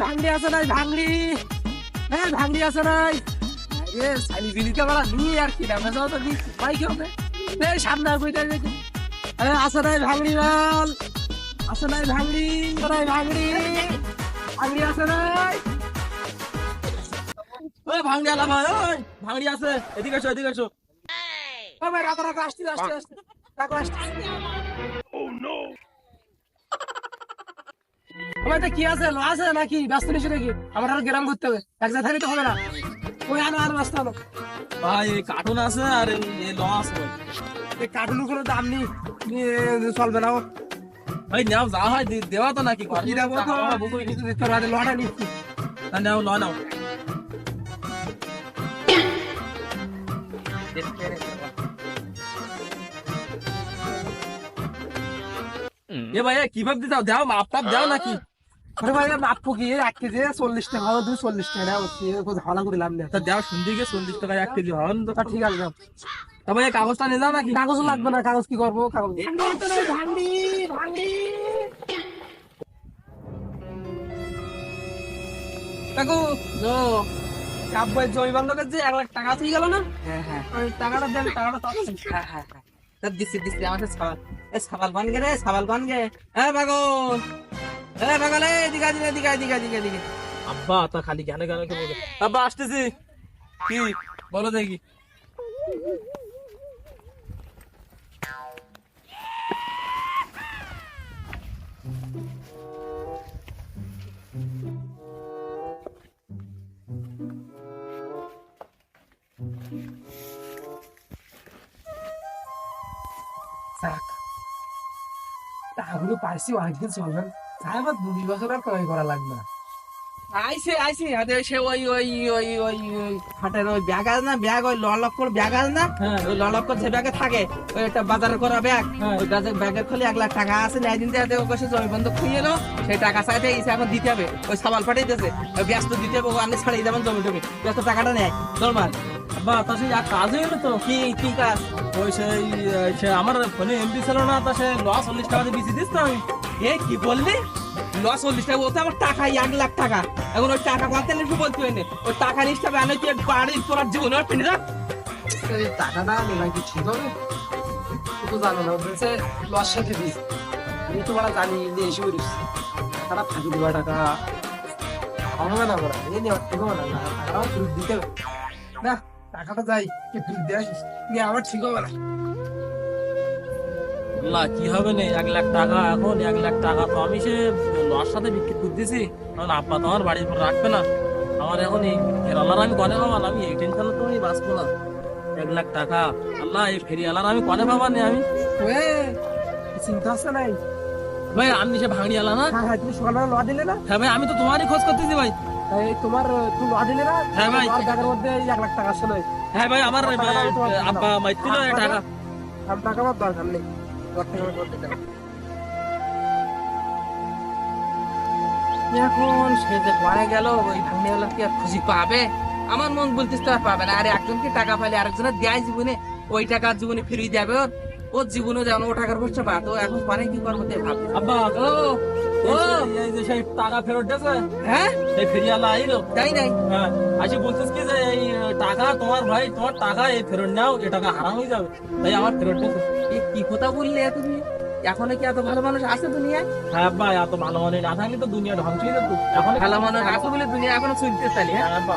ভাঙড়ি আছে নাই ভাঙড়ি? ভাঙড়ি আছে নাই? সানি বিলিকে বলা নিয়ে আর কি নামে যাও তো ভাই কি হবে? সামনে কইটা দেখি আছে নাই ভাঙড়ি বল? আছে নাই ভাঙড়ি? নাই ভাঙড়ি? ভাঙড়ি আছে নাই? ভাঙড়ি আলা ভাই, ভাঙড়ি আছে, এদিকে এসো এদিকে এসো। ভাই রাখো রাখো আসতে আসতে আসতে রাখো আসতে। এটা কি আছে ল আছে নাকি ব্যস্ত নিছি নাকি? আমার আর গ্রাম ঘুরতে হবে, এক জায়গায় থাকলে তো হবে না। ওই আনো আর ব্যস্ত আনো। ভাই এই কার্টুন আছে আর এই ল আছে। এই কার্টুন কোনো দাম নেই, চলবে না। ভাই নাও যা হয় দেওয়া তো নাকি কি দেবো তো বুকুই কিছু দিতে হবে, লটা নিচ্ছি। নাও ল নাও। এ ভাই কিভাবে দিতে দাও, মাপ টাপ দাও নাকি? আরে ভাই মাপো কি 1 কেজি 40 টাকা হবে, 240 টাকা নাও, ঝালা করে লাভ নেই। তা দাও শুনতে গিয়ে 40 টাকা 1 কেজি হন তো। ঠিক আছে দাও। তা ভাই কাগজটা নিয়ে যাও নাকি? কাগজ লাগবে না, কাগজ কি করবো? কাগজ ভাঙড়ি ভাঙড়ি কাকু ও কাব্বাই জয় বান্ধবের যে 1 লাখ টাকা আছে গেল না? হ্যাঁ হ্যাঁ ওই টাকাটা দেন, টাকাটা তো আছে। হ্যাঁ হ্যাঁ হ্যাঁ তা দিছি দিছি আমার সাবাল, এ সাবাল বান গে রে, সাবাল বান গে। হ্যাঁ পাগল, পাগল এদিকে এদিকে এদিকে এদিকে এদিকে এদিকে। আব্বা তা খালি গানে গানে কে বলে, আব্বা আসতেছি। কি বলো দেখি? যাক, টাকাগুলো পাইছি অনেকদিন চলবেন, তাই আবার 2 বছর আর ক্রয় করা লাগবে না। আইছে আইছে হাতে সে ওই ওই ওই ওই ওই হাটের ওই ব্যাগ আছে না, ব্যাগ ওই ললক্কর ব্যাগ আছে না, ওই ললক্কর যে ব্যাগে থাকে ওই একটা বাজারে করা ব্যাগ, ওই ব্যাগের খুলে 1 লাখ টাকা আছে, নাই দিন দিয়ে ওকে জমি বন্ধক খুঁজে এলো, সেই টাকা চাইতে ইসে এখন দিতে হবে, ওই সাবাল পাঠাইতেছে, ওই ব্যস্ত দিতে হবে, ও আনলে ছাড়িয়ে যাবেন জমি টমি, ব্যস্ত টাকাটা নেয় নর্মাল। বা তা সেই এক কাজ হয়ে গেলো তো। কি কি কাজ? ওই সেই সে আমার ফোনে এমবি ছিল না, তা সে 40 টাকা দিয়ে বেশি দিস তো আমি। এ কি বললি? 40 টাকা? ও তো আমার টাকা 1 লাখ টাকা, এখন ওই টাকা কত লিখে বলতে হয় না, ওই টাকা হিসাবে আনে তুই বাড়ির তোর জীবন আর পিনে রাখ। এই টাকাটা নিলাম কি ঠিক হবে? তুই তো জানো না, বলছে লস সাথে দিস, আমি তো বড় জানি যে এসে করিস টাকাটা ফাঁকি দেওয়া টাকা হবে না, বড় এই নিয়ে ঠিক হবে না, টাকাটাও ফেরত দিতে হবে না। টাকাটা যাই কি ফেরত দিয়ে আসিস, নিয়ে আমার ঠিক হবে না। আল্লাহ কি হবে না 1 লাখ টাকা, এখন 1 লাখ টাকা তো আমি সে লস সাথে বিক্রি করে দিছি, কারণ আব্বা তো আমার বাড়ির উপর রাখবে না, আমার এখন এই ফেরিওয়ালার আমি কনে পাবা, আমি এই টেনশনে তো আমি বাঁচবো না। 1 লাখ টাকা আল্লাহ, এই ফেরিওয়ালার আমি কনে পাবা নি আমি? চিন্তা আছে নাই? ভাই আমি সে ভাঙড়ি আলা না? হ্যাঁ হ্যাঁ, তুমি সকালবেলা লওয়া দিলে না? হ্যাঁ ভাই আমি তো তোমারই খোঁজ করতেছি ভাই। এই তোমার তুমি লওয়া দিলে না? হ্যাঁ ভাই। তোমার ব্যাগের মধ্যে 1 লাখ টাকা ছিল। হ্যাঁ ভাই আমার আব্বা মাইছিল টাকা। আমার টাকা আমার দরকার নেই, 1 লাখ টাকা আমার করতে দাও। এখন সে যে পড়ে গেল, ওই ভাঙনেওয়ালা কি আর খুশি পাবে? আমার মন বলতিস তো আর পাবে না। আরে একজনকে টাকা পাইলে আরেকজনের দেয় জীবনে, ওই টাকা জীবনে ফিরিয়ে দেবে ওর, ওর জীবনে যেমন ও টাকার খরচা পায়, তো এখন পরে কি করবো তাই ভাবছি। আব্বা ও ও এই যে সেই টাকা ফেরত দিয়েছে, হ্যাঁ সেই ফেরিওয়ালা আইলো। তাই নাই? হ্যাঁ আসি বলছিস কি যে এই টাকা তোমার ভাই, তোমার টাকা এই ফেরত নাও, এই টাকা হারাম হয়ে যাবে, তাই আমার ফেরত দিয়েছে। এ কি কথা বললে তুমি? এখনো কি এত ভালো মানুষ আছে দুনিয়ায়? হ্যাঁ ভাই এত ভালো মানে না থাকলে তো দুনিয়া ধ্বংস হয়ে যেত। এখন ভালো মানুষ আছে বলে দুনিয়া এখনো চলতে চালি। হ্যাঁ হ্যাঁ আব্বা।